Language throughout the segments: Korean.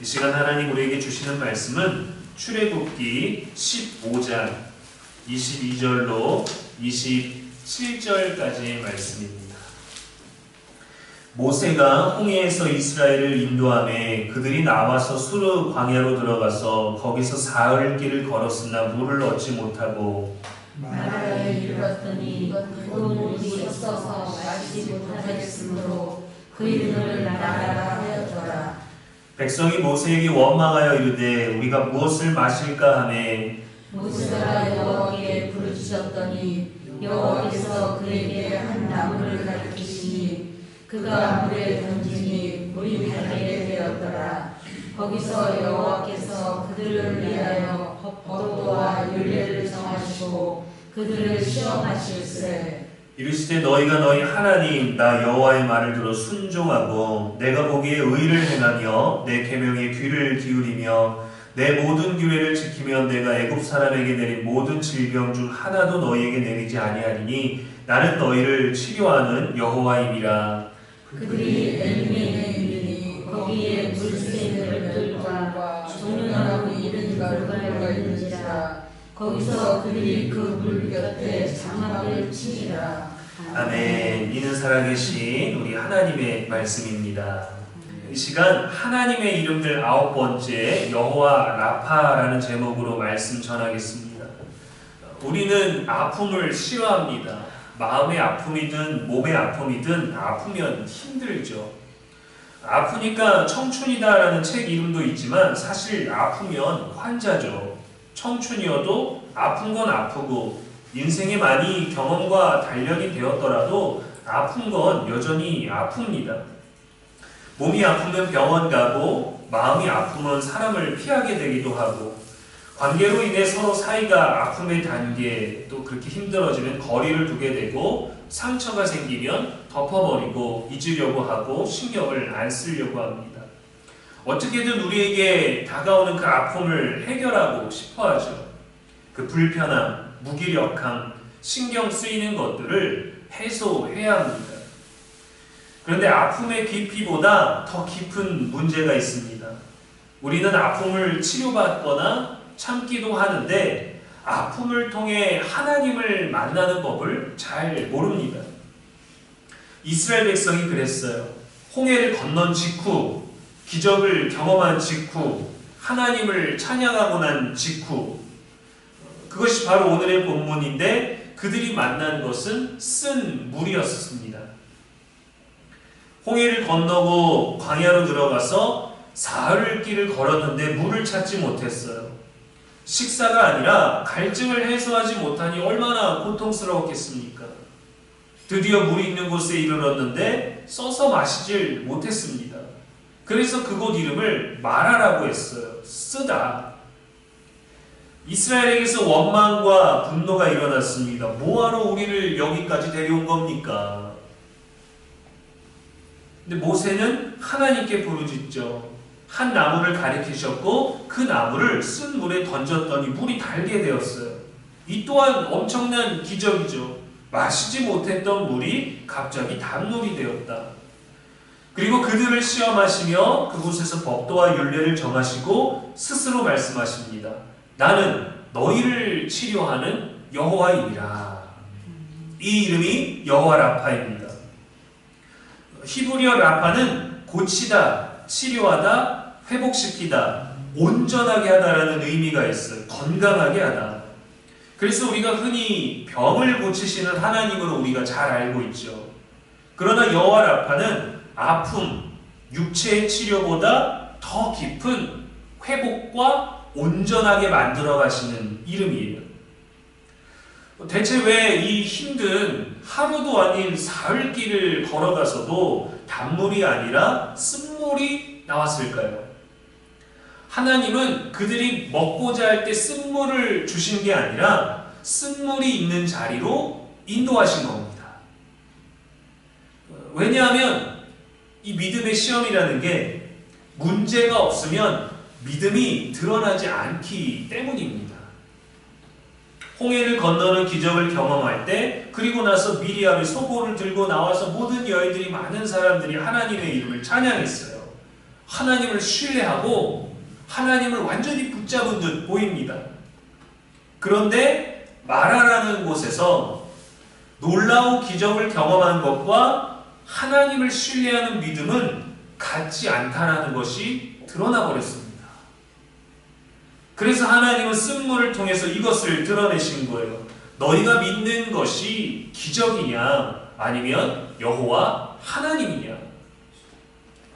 이 시간 하나님 우리에게 주시는 말씀은 출애굽기 15장 22절로 27절까지의 말씀입니다. 모세가 홍해에서 이스라엘을 인도하매 그들이 나와서 수르 광야로 들어가서 거기서 사흘 길을 걸었으나 물을 얻지 못하고 나라에 이르렀더니 그 물이 없어서 마시지 못하겠으므로 그 이름을 나라라 하였더라. 백성이 모세에게 원망하여 이르되 우리가 무엇을 마실까 하매 모세가 여호와께 부르짖었더니 여호와께서 그에게 한 나무를 가리키시니 그가 물에 던지니 물이 달게 되었더라. 거기서 여호와께서 그들을 위하여 법도와 율례를 정하시고 그들을 시험하실세. 이르시되 너희가 너희 하나님 나 여호와의 말을 들어 순종하고 내가 보기에 의를 행하며 내 계명에 귀를 기울이며 내 모든 규례를 지키면 내가 애굽 사람에게 내린 모든 질병 중 하나도 너희에게 내리지 아니하리니 나는 너희를 치료하는 여호와임이라. 그들이 엘림에 이르니 거기에 물새들과 종려나무 이른 가루가 있는지라. 거기서 그들이 그 물 곁에 장막을 치니라. 아멘. 이는 살아계신 우리 하나님의 말씀입니다. 이 시간 하나님의 이름들 9번째 여호와 라파라는 제목으로 말씀 전하겠습니다. 우리는 아픔을 싫어합니다. 마음의 아픔이든 몸의 아픔이든 아프면 힘들죠. 아프니까 청춘이다라는 책 이름도 있지만 사실 아프면 환자죠. 청춘이어도 아픈 건 아프고 인생에 많이 경험과 단련이 되었더라도 아픈 건 여전히 아픕니다. 몸이 아프면 병원 가고 마음이 아프면 사람을 피하게 되기도 하고 관계로 인해 서로 사이가 아픔의 단계 또 그렇게 힘들어지면 거리를 두게 되고 상처가 생기면 덮어버리고 잊으려고 하고 신경을 안 쓰려고 합니다. 어떻게든 우리에게 다가오는 그 아픔을 해결하고 싶어하죠. 그 불편함, 무기력함, 신경 쓰이는 것들을 해소해야 합니다. 그런데 아픔의 깊이보다 더 깊은 문제가 있습니다. 우리는 아픔을 치료받거나 참기도 하는데 아픔을 통해 하나님을 만나는 법을 잘 모릅니다. 이스라엘 백성이 그랬어요. 홍해를 건넌 직후, 기적을 경험한 직후, 하나님을 찬양하고 난 직후, 그것이 바로 오늘의 본문인데 그들이 만난 것은 쓴 물이었습니다. 홍해를 건너고 광야로 들어가서 사흘 길을 걸었는데 물을 찾지 못했어요. 식사가 아니라 갈증을 해소하지 못하니 얼마나 고통스러웠겠습니까? 드디어 물이 있는 곳에 이르렀는데 써서 마시질 못했습니다. 그래서 그곳 이름을 마라라고 했어요. 쓰다. 이스라엘에게서 원망과 분노가 일어났습니다. 뭐하러 우리를 여기까지 데려온 겁니까? 근데 모세는 하나님께 부르짖죠. 한 나무를 가리키셨고 그 나무를 쓴 물에 던졌더니 물이 달게 되었어요. 이 또한 엄청난 기적이죠. 마시지 못했던 물이 갑자기 단물이 되었다. 그리고 그들을 시험하시며 그곳에서 법도와 율례를 정하시고 스스로 말씀하십니다. 나는 너희를 치료하는 여호와이니라. 이 이름이 여호와 라파입니다. 히브리어 라파는 고치다, 치료하다, 회복시키다, 온전하게 하다라는 의미가 있어요. 건강하게 하다. 그래서 우리가 흔히 병을 고치시는 하나님으로 우리가 잘 알고 있죠. 그러나 여호와 라파는 아픔, 육체의 치료보다 더 깊은 회복과 온전하게 만들어 가시는 이름이에요. 대체 왜 이 힘든 하루도 아닌 사흘 길을 걸어가서도 단물이 아니라 쓴물이 나왔을까요? 하나님은 그들이 먹고자 할 때 쓴물을 주신 게 아니라 쓴물이 있는 자리로 인도하신 겁니다. 왜냐하면 이 믿음의 시험이라는 게 문제가 없으면 믿음이 드러나지 않기 때문입니다. 홍해를 건너는 기적을 경험할 때 그리고 나서 미리암이 소고를 들고 나와서 모든 여인들이 많은 사람들이 하나님의 이름을 찬양했어요. 하나님을 신뢰하고 하나님을 완전히 붙잡은 듯 보입니다. 그런데 마라라는 곳에서 놀라운 기적을 경험한 것과 하나님을 신뢰하는 믿음은 같지 않다는 것이 드러나 버렸습니다. 그래서 하나님은 쓴물을 통해서 이것을 드러내신 거예요. 너희가 믿는 것이 기적이냐 아니면 여호와 하나님이냐.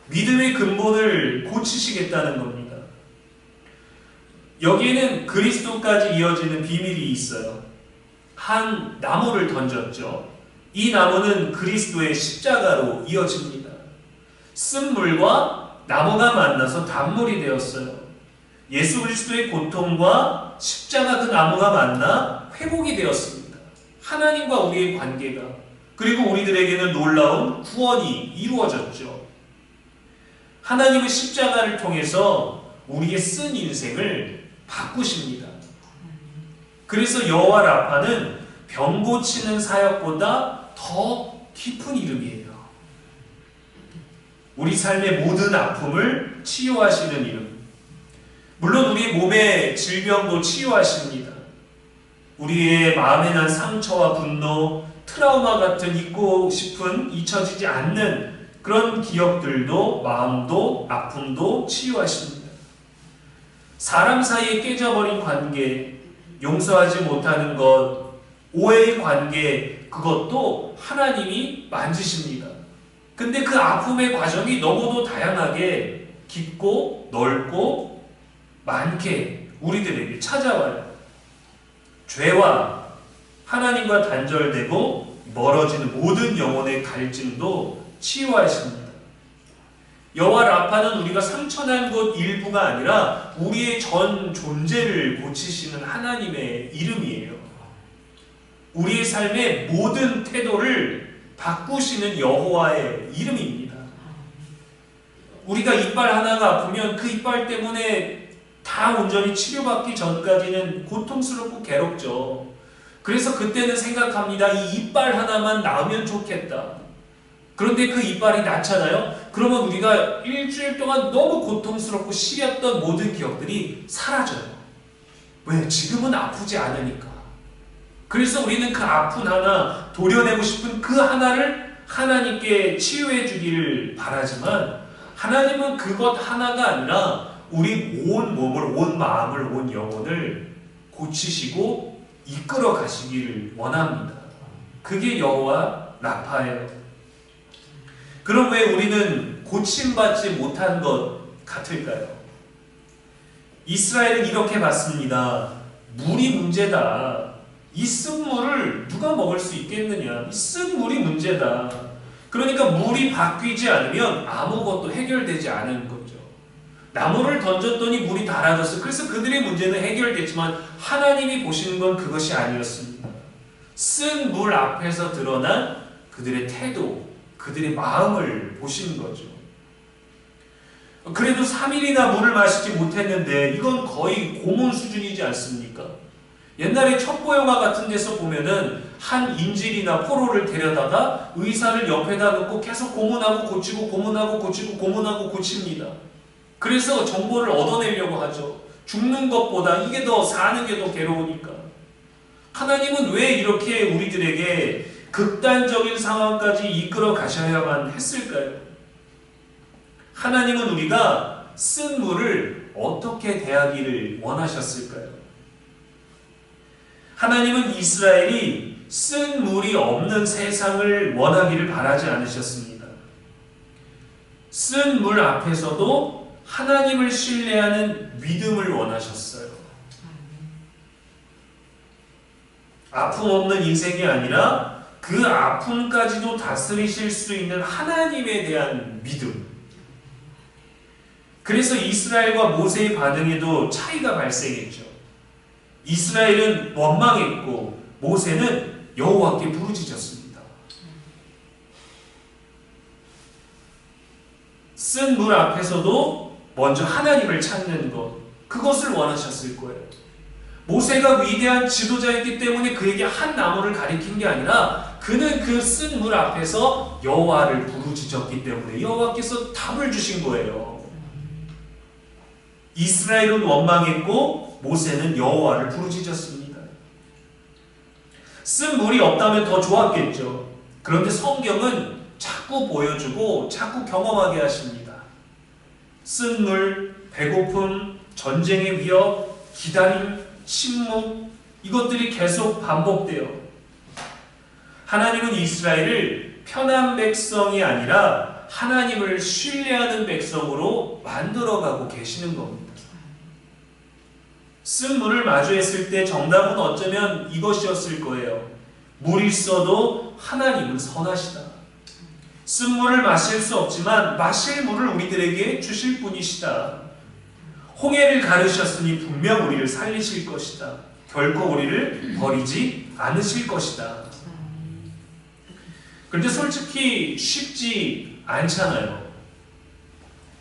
믿음의 근본을 고치시겠다는 겁니다. 여기에는 그리스도까지 이어지는 비밀이 있어요. 한 나무를 던졌죠. 이 나무는 그리스도의 십자가로 이어집니다. 쓴물과 나무가 만나서 단물이 되었어요. 예수 그리스도의 고통과 십자가 그 나무가 만나 회복이 되었습니다. 하나님과 우리의 관계가, 그리고 우리들에게는 놀라운 구원이 이루어졌죠. 하나님은 십자가를 통해서 우리의 쓴 인생을 바꾸십니다. 그래서 여호와 라파는 병 고치는 사역보다 더 깊은 이름이에요. 우리 삶의 모든 아픔을 치유하시는 이름. 물론 우리 몸의 질병도 치유하십니다. 우리의 마음에 난 상처와 분노, 트라우마 같은 잊고 싶은, 잊혀지지 않는 그런 기억들도, 마음도, 아픔도 치유하십니다. 사람 사이에 깨져버린 관계, 용서하지 못하는 것, 오해의 관계, 그것도 하나님이 만지십니다. 근데 그 아픔의 과정이 너무도 다양하게 깊고 넓고 많게 우리들에게 찾아와요. 죄와 하나님과 단절되고 멀어지는 모든 영혼의 갈증도 치유하십니다. 여호와 라파는 우리가 상처난 것 일부가 아니라 우리의 전 존재를 고치시는 하나님의 이름이에요. 우리의 삶의 모든 태도를 바꾸시는 여호와의 이름입니다. 우리가 이빨 하나가 아프면 그 이빨 때문에 다 온전히 치료받기 전까지는 고통스럽고 괴롭죠. 그래서 그때는 생각합니다. 이 이빨 하나만 나으면 좋겠다. 그런데 그 이빨이 낫잖아요. 그러면 우리가 일주일 동안 너무 고통스럽고 시렸던 모든 기억들이 사라져요. 왜? 지금은 아프지 않으니까. 그래서 우리는 그 아픈 하나, 도려내고 싶은 그 하나를 하나님께 치유해 주기를 바라지만, 하나님은 그것 하나가 아니라 우리 온 몸을, 온 마음을, 온 영혼을 고치시고 이끌어 가시기를 원합니다. 그게 여호와 라파예요. 그럼 왜 우리는 고침받지 못한 것 같을까요? 이스라엘은 이렇게 봤습니다. 물이 문제다. 이 쓴물을 누가 먹을 수 있겠느냐? 이 쓴물이 문제다. 그러니까 물이 바뀌지 않으면 아무것도 해결되지 않은 거죠. 나무를 던졌더니 물이 달아졌어요. 그래서 그들의 문제는 해결됐지만 하나님이 보시는 건 그것이 아니었습니다. 쓴 물 앞에서 드러난 그들의 태도, 그들의 마음을 보시는 거죠. 그래도 3일이나 물을 마시지 못했는데 이건 거의 고문 수준이지 않습니까? 옛날에 첩보 영화 같은 데서 보면은 한 인질이나 포로를 데려다가 의사를 옆에다 놓고 계속 고문하고 고치고 고문하고 고치고 고문하고 고칩니다. 그래서 정보를 얻어내려고 하죠. 죽는 것보다 이게 더 사는 게 더 괴로우니까. 하나님은 왜 이렇게 우리들에게 극단적인 상황까지 이끌어 가셔야만 했을까요? 하나님은 우리가 쓴 물을 어떻게 대하기를 원하셨을까요? 하나님은 이스라엘이 쓴 물이 없는 세상을 원하기를 바라지 않으셨습니다. 쓴 물 앞에서도 하나님을 신뢰하는 믿음을 원하셨어요. 아픔 없는 인생이 아니라 그 아픔까지도 다스리실 수 있는 하나님에 대한 믿음. 그래서 이스라엘과 모세의 반응에도 차이가 발생했죠. 이스라엘은 원망했고 모세는 여호와께 부르짖었습니다. 쓴 물 앞에서도 먼저 하나님을 찾는 것, 그것을 원하셨을 거예요. 모세가 위대한 지도자였기 때문에 그에게 한 나무를 가리킨 게 아니라 그는 그 쓴 물 앞에서 여호와를 부르짖었기 때문에 여호와께서 답을 주신 거예요. 이스라엘은 원망했고 모세는 여호와를 부르짖었습니다. 쓴 물이 없다면 더 좋았겠죠. 그런데 성경은 자꾸 보여주고 자꾸 경험하게 하십니다. 쓴 물, 배고픔, 전쟁의 위협, 기다림, 침묵, 이것들이 계속 반복돼요. 하나님은 이스라엘을 편한 백성이 아니라 하나님을 신뢰하는 백성으로 만들어가고 계시는 겁니다. 쓴 물을 마주했을 때 정답은 어쩌면 이것이었을 거예요. 물이 있어도 하나님은 선하시다. 쓴 물을 마실 수 없지만 마실 물을 우리들에게 주실 분이시다. 홍해를 가르셨으니 분명 우리를 살리실 것이다. 결코 우리를 버리지 않으실 것이다. 그런데 솔직히 쉽지 않잖아요.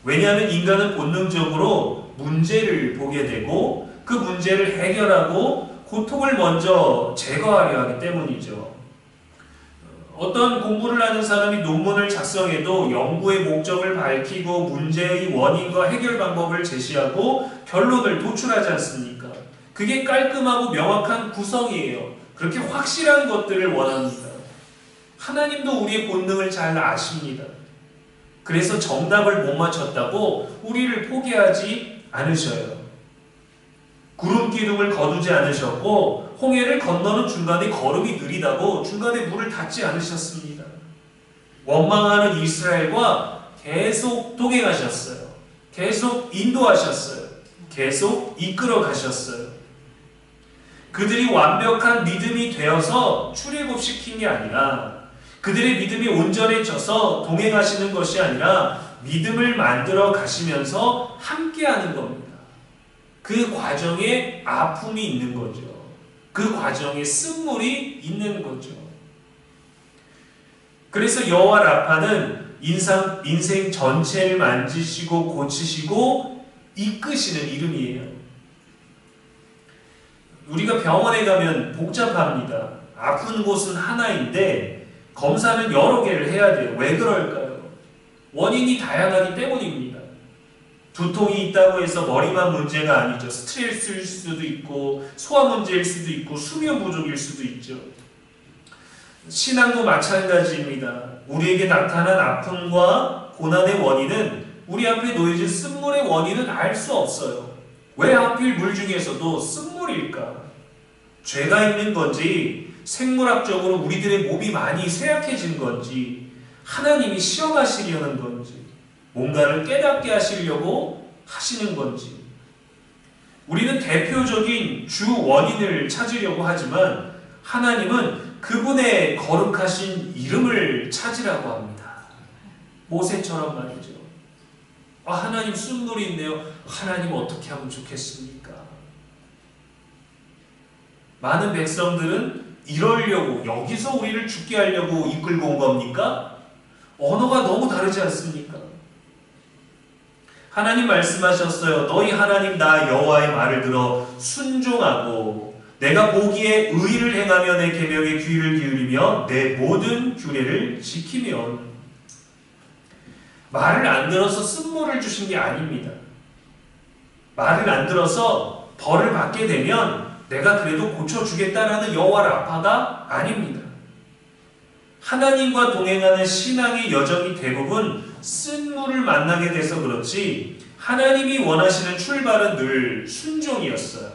왜냐하면 인간은 본능적으로 문제를 보게 되고 그 문제를 해결하고 고통을 먼저 제거하려 하기 때문이죠. 어떤 공부를 하는 사람이 논문을 작성해도 연구의 목적을 밝히고 문제의 원인과 해결 방법을 제시하고 결론을 도출하지 않습니까? 그게 깔끔하고 명확한 구성이에요. 그렇게 확실한 것들을 원합니다. 하나님도 우리의 본능을 잘 아십니다. 그래서 정답을 못 맞췄다고 우리를 포기하지 않으셔요. 구름 기둥을 거두지 않으셨고 홍해를 건너는 중간에 걸음이 느리다고 중간에 물을 닫지 않으셨습니다. 원망하는 이스라엘과 계속 동행하셨어요. 계속 인도하셨어요. 계속 이끌어 가셨어요. 그들이 완벽한 믿음이 되어서 출애굽시킨 게 아니라 그들의 믿음이 온전해져서 동행하시는 것이 아니라 믿음을 만들어 가시면서 함께하는 겁니다. 그 과정에 아픔이 있는 거죠. 그 과정에 쓴물이 있는 거죠. 그래서 여호와 라파는 인생 전체를 만지시고 고치시고 이끄시는 이름이에요. 우리가 병원에 가면 복잡합니다. 아픈 곳은 하나인데 검사는 여러 개를 해야 돼요. 왜 그럴까요? 원인이 다양하기 때문입니다. 두통이 있다고 해서 머리만 문제가 아니죠. 스트레스일 수도 있고 소화 문제일 수도 있고 수면 부족일 수도 있죠. 신앙도 마찬가지입니다. 우리에게 나타난 아픔과 고난의 원인은 우리 앞에 놓여진 쓴물의 원인은 알 수 없어요. 왜 하필 물 중에서도 쓴물일까? 죄가 있는 건지 생물학적으로 우리들의 몸이 많이 쇠약해진 건지 하나님이 시험하시려는 건지 뭔가를 깨닫게 하시려고 하시는 건지 우리는 대표적인 주 원인을 찾으려고 하지만 하나님은 그분의 거룩하신 이름을 찾으라고 합니다. 모세처럼 말이죠. 하나님 쓴물이 있네요. 하나님 어떻게 하면 좋겠습니까? 많은 백성들은 이러려고 여기서 우리를 죽게 하려고 이끌고 온 겁니까? 언어가 너무 다르지 않습니까? 하나님 말씀하셨어요. 너희 하나님 나 여호와의 말을 들어 순종하고 내가 보기에 의를 행하며 내 계명에 귀를 기울이며 내 모든 규례를 지키면 말을 안 들어서 쓴물을 주신 게 아닙니다. 말을 안 들어서 벌을 받게 되면 내가 그래도 고쳐주겠다라는 여호와 라파가 아닙니다. 하나님과 동행하는 신앙의 여정이 대부분 쓴물을 만나게 돼서 그렇지 하나님이 원하시는 출발은 늘 순종이었어요.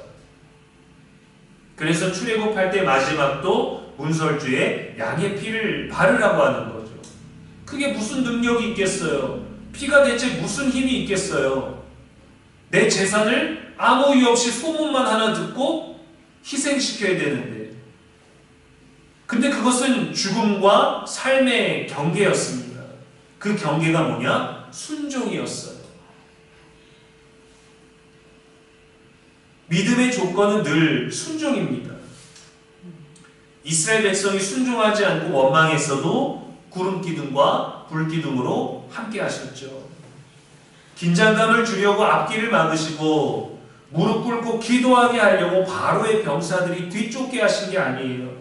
그래서 출애굽할 때 마지막도 문설주에 양의 피를 바르라고 하는 거죠. 그게 무슨 능력이 있겠어요? 피가 대체 무슨 힘이 있겠어요? 내 재산을 아무 이유 없이 소문만 하나 듣고 희생시켜야 되는데 근데 그것은 죽음과 삶의 경계였습니다. 그 경계가 뭐냐? 순종이었어요. 믿음의 조건은 늘 순종입니다. 이스라엘 백성이 순종하지 않고 원망했어도 구름기둥과 불기둥으로 함께 하셨죠. 긴장감을 주려고 앞길을 막으시고 무릎 꿇고 기도하게 하려고 바로의 병사들이 뒤쫓게 하신 게 아니에요.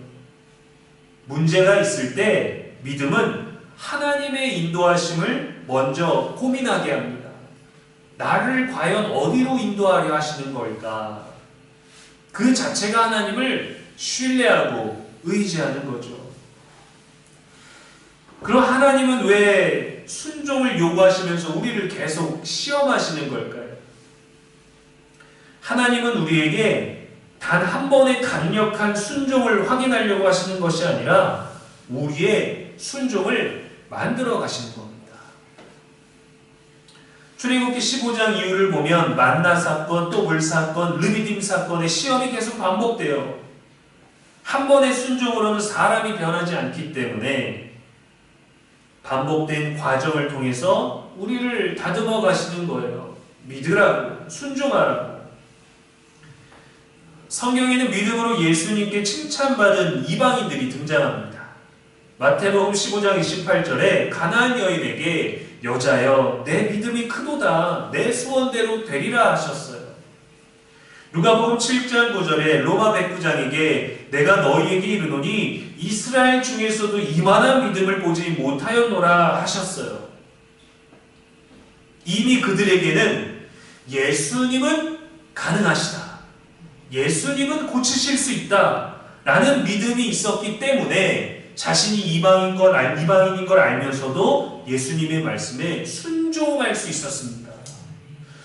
문제가 있을 때 믿음은 하나님의 인도하심을 먼저 고민하게 합니다. 나를 과연 어디로 인도하려 하시는 걸까? 그 자체가 하나님을 신뢰하고 의지하는 거죠. 그럼 하나님은 왜 순종을 요구하시면서 우리를 계속 시험하시는 걸까요? 하나님은 우리에게 단 한 번의 강력한 순종을 확인하려고 하시는 것이 아니라 우리의 순종을 만들어 가시는 겁니다. 출애굽기 15장 이후를 보면 만나 사건, 또 물 사건, 르비딤 사건의 시험이 계속 반복돼요. 한 번의 순종으로는 사람이 변하지 않기 때문에 반복된 과정을 통해서 우리를 다듬어 가시는 거예요. 믿으라고, 순종하라고. 성경에는 믿음으로 예수님께 칭찬받은 이방인들이 등장합니다. 마태복음 15장 28절에 가나안 여인에게 여자여 내 믿음이 크도다 내 소원대로 되리라 하셨어요. 누가복음 7장 9절에 로마 백부장에게 내가 너희에게 이르노니 이스라엘 중에서도 이만한 믿음을 보지 못하였노라 하셨어요. 이미 그들에게는 예수님은 가능하시다, 예수님은 고치실 수 있다 라는 믿음이 있었기 때문에 자신이 이방인인 걸 알면서도 예수님의 말씀에 순종할 수 있었습니다.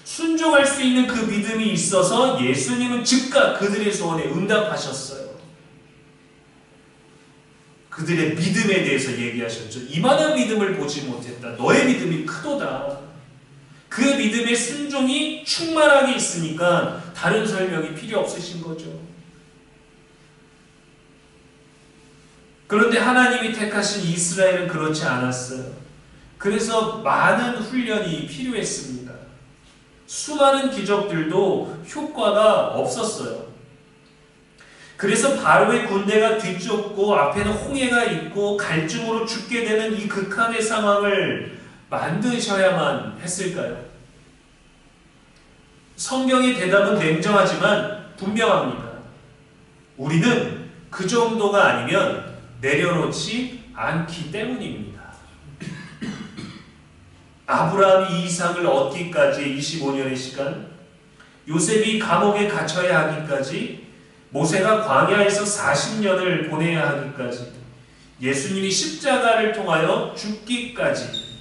순종할 수 있는 그 믿음이 있어서 예수님은 즉각 그들의 소원에 응답하셨어요. 그들의 믿음에 대해서 얘기하셨죠. 이만한 믿음을 보지 못했다. 너의 믿음이 크도다. 그 믿음의 순종이 충만하게 있으니까 다른 설명이 필요 없으신 거죠. 그런데 하나님이 택하신 이스라엘은 그렇지 않았어요. 그래서 많은 훈련이 필요했습니다. 수많은 기적들도 효과가 없었어요. 그래서 바로의 군대가 뒤쫓고 앞에는 홍해가 있고 갈증으로 죽게 되는 이 극한의 상황을 만드셔야만 했을까요? 성경의 대답은 냉정하지만 분명합니다. 우리는 그 정도가 아니면 내려놓지 않기 때문입니다. 아브라함이 이삭을 얻기까지 25년의 시간, 요셉이 감옥에 갇혀야 하기까지, 모세가 광야에서 40년을 보내야 하기까지, 예수님이 십자가를 통하여 죽기까지,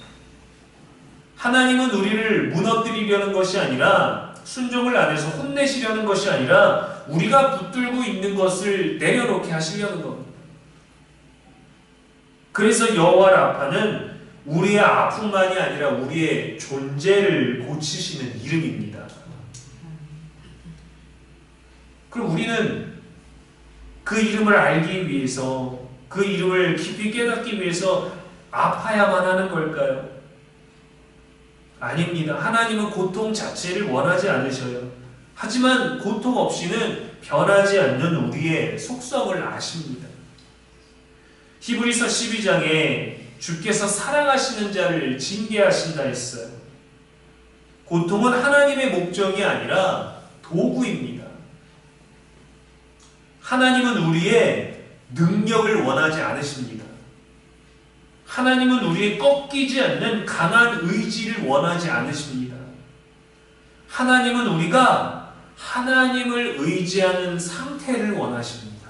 하나님은 우리를 무너뜨리려는 것이 아니라, 순종을 안 해서 혼내시려는 것이 아니라 우리가 붙들고 있는 것을 내려놓게 하시려는 겁니다. 그래서 여호와 라파는 우리의 아픔만이 아니라 우리의 존재를 고치시는 이름입니다. 그럼 우리는 그 이름을 알기 위해서, 그 이름을 깊이 깨닫기 위해서 아파야만 하는 걸까요? 아닙니다. 하나님은 고통 자체를 원하지 않으셔요. 하지만 고통 없이는 변하지 않는 우리의 속성을 아십니다. 히브리서 12장에 주께서 사랑하시는 자를 징계하신다 했어요. 고통은 하나님의 목적이 아니라 도구입니다. 하나님은 우리의 능력을 원하지 않으십니다. 하나님은 우리의 꺾이지 않는 강한 의지를 원하지 않으십니다. 하나님은 우리가 하나님을 의지하는 상태를 원하십니다.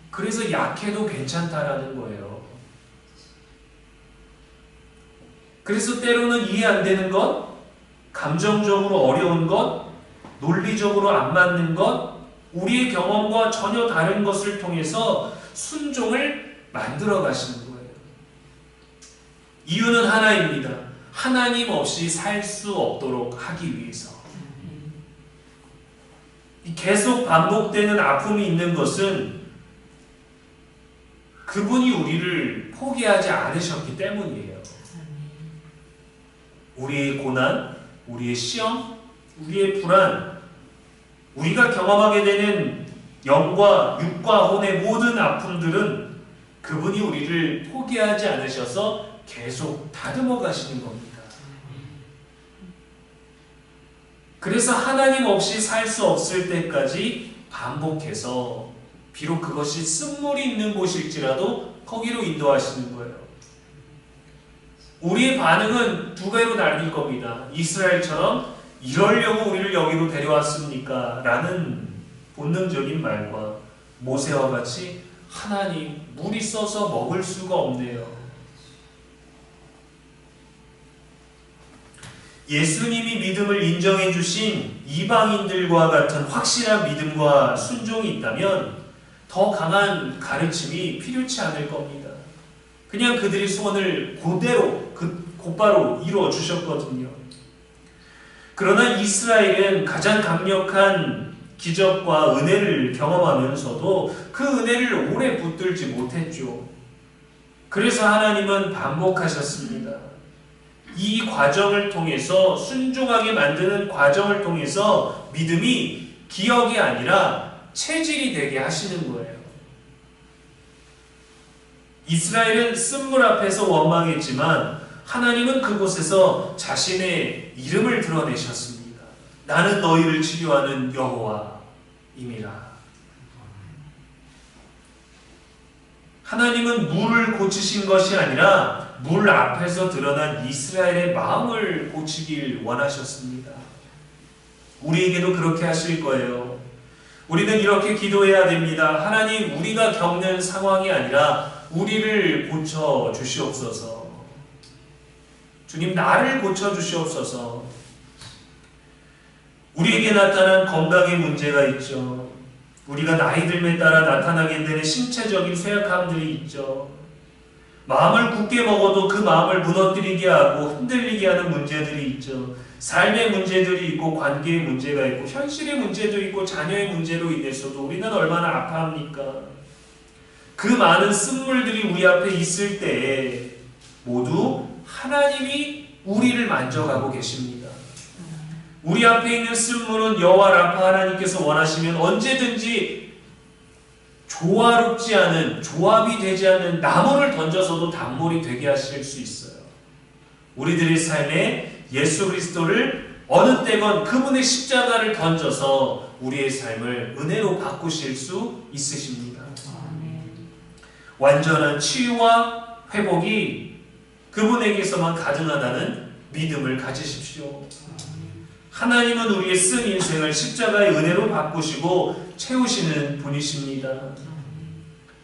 그래서 약해도 괜찮다라는 거예요. 그래서 때로는 이해 안 되는 것, 감정적으로 어려운 것, 논리적으로 안 맞는 것, 우리의 경험과 전혀 다른 것을 통해서 순종을 만들어 가시는 거예요. 이유는 하나입니다. 하나님 없이 살 수 없도록 하기 위해서. 계속 반복되는 아픔이 있는 것은 그분이 우리를 포기하지 않으셨기 때문이에요. 우리의 고난, 우리의 시험, 우리의 불안, 우리가 경험하게 되는 영과 육과 혼의 모든 아픔들은 그분이 우리를 포기하지 않으셔서 계속 다듬어 가시는 겁니다. 그래서 하나님 없이 살 수 없을 때까지 반복해서 비록 그것이 쓴물이 있는 곳일지라도 거기로 인도하시는 거예요. 우리의 반응은 두 배로 나뉠 겁니다. 이스라엘처럼 이러려고 우리를 여기로 데려왔습니까? 라는 본능적인 말과 모세와 같이 하나님, 물이 써서 먹을 수가 없네요. 예수님이 믿음을 인정해 주신 이방인들과 같은 확실한 믿음과 순종이 있다면 더 강한 가르침이 필요치 않을 겁니다. 그냥 그들의 소원을 그대로 곧바로 이루어 주셨거든요. 그러나 이스라엘은 가장 강력한 기적과 은혜를 경험하면서도 그 은혜를 오래 붙들지 못했죠. 그래서 하나님은 반복하셨습니다. 이 과정을 통해서, 순종하게 만드는 과정을 통해서 믿음이 기억이 아니라 체질이 되게 하시는 거예요. 이스라엘은 쓴물 앞에서 원망했지만 하나님은 그곳에서 자신의 이름을 드러내셨습니다. 나는 너희를 치료하는 여호와임이라. 하나님은 물을 고치신 것이 아니라 물 앞에서 드러난 이스라엘의 마음을 고치길 원하셨습니다. 우리에게도 그렇게 하실 거예요. 우리는 이렇게 기도해야 됩니다. 하나님, 우리가 겪는 상황이 아니라 우리를 고쳐 주시옵소서. 주님, 나를 고쳐 주시옵소서. 우리에게 나타난 건강의 문제가 있죠. 우리가 나이 들에 따라 나타나게 되는 신체적인 쇠약함들이 있죠. 마음을 굳게 먹어도 그 마음을 무너뜨리게 하고 흔들리게 하는 문제들이 있죠. 삶의 문제들이 있고 관계의 문제가 있고 현실의 문제도 있고 자녀의 문제로 인해서도 우리는 얼마나 아파합니까? 그 많은 쓴물들이 우리 앞에 있을 때에 모두 하나님이 우리를 만져가고 계십니다. 우리 앞에 있는 쓴물은 여호와 라파 하나님께서 원하시면 언제든지 조화롭지 않은, 조합이 되지 않는 나무를 던져서도 단물이 되게 하실 수 있어요. 우리들의 삶에 예수 그리스도를 어느 때건 그분의 십자가를 던져서 우리의 삶을 은혜로 바꾸실 수 있으십니다. 완전한 치유와 회복이 그분에게서만 가능하다는 믿음을 가지십시오. 하나님은 우리의 쓴 인생을 십자가의 은혜로 바꾸시고 채우시는 분이십니다.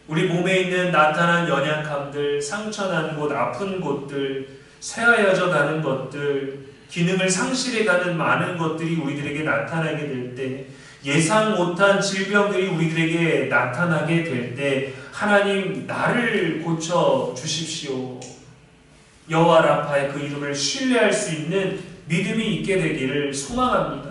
우리 몸에 있는 나타난 연약함들, 상처난 곳, 아픈 곳들, 쇠하여져 가는 것들, 기능을 상실해가는 많은 것들이 우리들에게 나타나게 될 때, 예상 못한 질병들이 우리들에게 나타나게 될 때 하나님, 나를 고쳐 주십시오. 여호와 라파의 그 이름을 신뢰할 수 있는 믿음이 있게 되기를 소망합니다.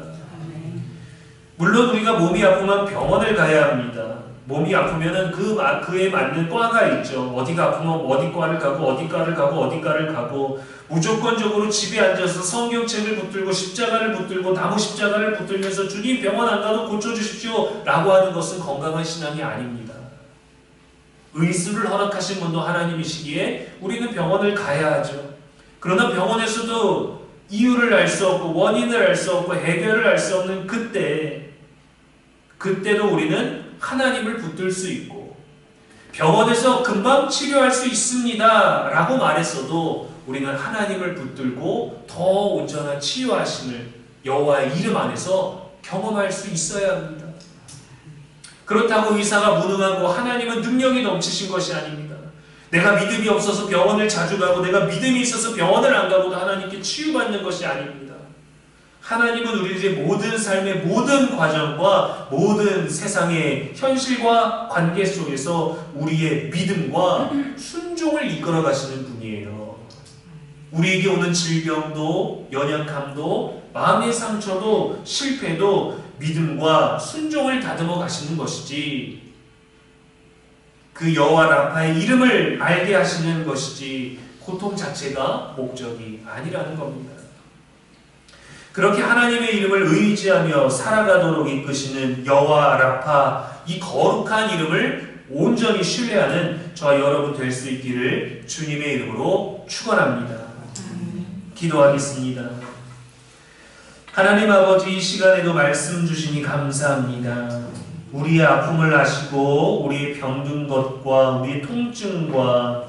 물론 우리가 몸이 아프면 병원을 가야 합니다. 몸이 아프면은 그에 맞는 과가 있죠. 어디가 아프면 어디 과를 가고 어디 과를 가고 어디 과를 가고, 무조건적으로 집에 앉아서 성경책을 붙들고 십자가를 붙들고 나무 십자가를 붙들면서 주님 병원 안 가도 고쳐주십시오 라고 하는 것은 건강한 신앙이 아닙니다. 의술을 허락하신 분도 하나님이시기에 우리는 병원을 가야 하죠. 그러나 병원에서도 이유를 알 수 없고 원인을 알 수 없고 해결을 알 수 없는 그때도 우리는 하나님을 붙들 수 있고, 병원에서 금방 치료할 수 있습니다 라고 말했어도 우리는 하나님을 붙들고 더 온전한 치유하심을 여호와의 이름 안에서 경험할 수 있어야 합니다. 그렇다고 의사가 무능하고 하나님은 능력이 넘치신 것이 아닙니다. 내가 믿음이 없어서 병원을 자주 가고 내가 믿음이 있어서 병원을 안 가고도 하나님께 치유받는 것이 아닙니다. 하나님은 우리의 모든 삶의 모든 과정과 모든 세상의 현실과 관계 속에서 우리의 믿음과 순종을 이끌어 가시는 분이에요. 우리에게 오는 질병도 연약함도 마음의 상처도 실패도 믿음과 순종을 다듬어 가시는 것이지, 그 여호와 라파의 이름을 알게 하시는 것이지 고통 자체가 목적이 아니라는 겁니다. 그렇게 하나님의 이름을 의지하며 살아가도록 이끄시는 여호와 라파, 이 거룩한 이름을 온전히 신뢰하는 저와 여러분 될 수 있기를 주님의 이름으로 축원합니다. 기도하겠습니다. 하나님 아버지, 이 시간에도 말씀 주시니 감사합니다. 우리의 아픔을 아시고 우리의 병든 것과 우리의 통증과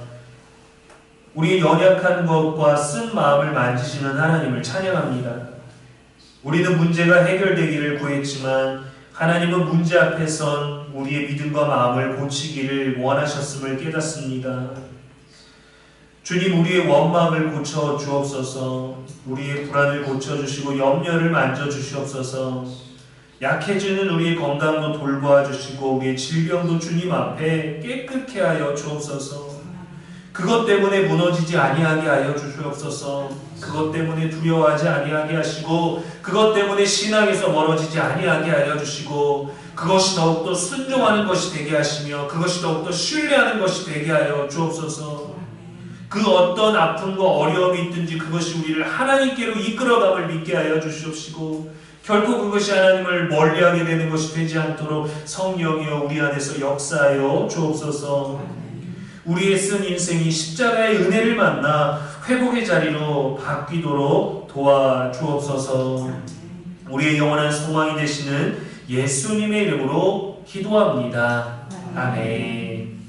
우리의 연약한 것과 쓴 마음을 만지시는 하나님을 찬양합니다. 우리는 문제가 해결되기를 구했지만 하나님은 문제 앞에선 우리의 믿음과 마음을 고치기를 원하셨음을 깨닫습니다. 주님, 우리의 원망을 고쳐 주옵소서. 우리의 불안을 고쳐 주시고 염려를 만져 주시옵소서. 약해지는 우리의 건강도 돌보아 주시고 우리의 질병도 주님 앞에 깨끗게 하여 주옵소서. 그것 때문에 무너지지 아니하게 하여 주시옵소서. 그것 때문에 두려워하지 아니하게 하시고 그것 때문에 신앙에서 멀어지지 아니하게 하여 주시고 그것이 더욱더 순종하는 것이 되게 하시며 그것이 더욱더 신뢰하는 것이 되게 하여 주옵소서. 그 어떤 아픔과 어려움이 있든지 그것이 우리를 하나님께로 이끌어감을 믿게 하여 주시옵시고 결코 그것이 하나님을 멀리하게 되는 것이 되지 않도록 성령이여 우리 안에서 역사하여 주옵소서. 우리의 쓴 인생이 십자가의 은혜를 만나 회복의 자리로 바뀌도록 도와주옵소서. 우리의 영원한 소망이 되시는 예수님의 이름으로 기도합니다. 아멘.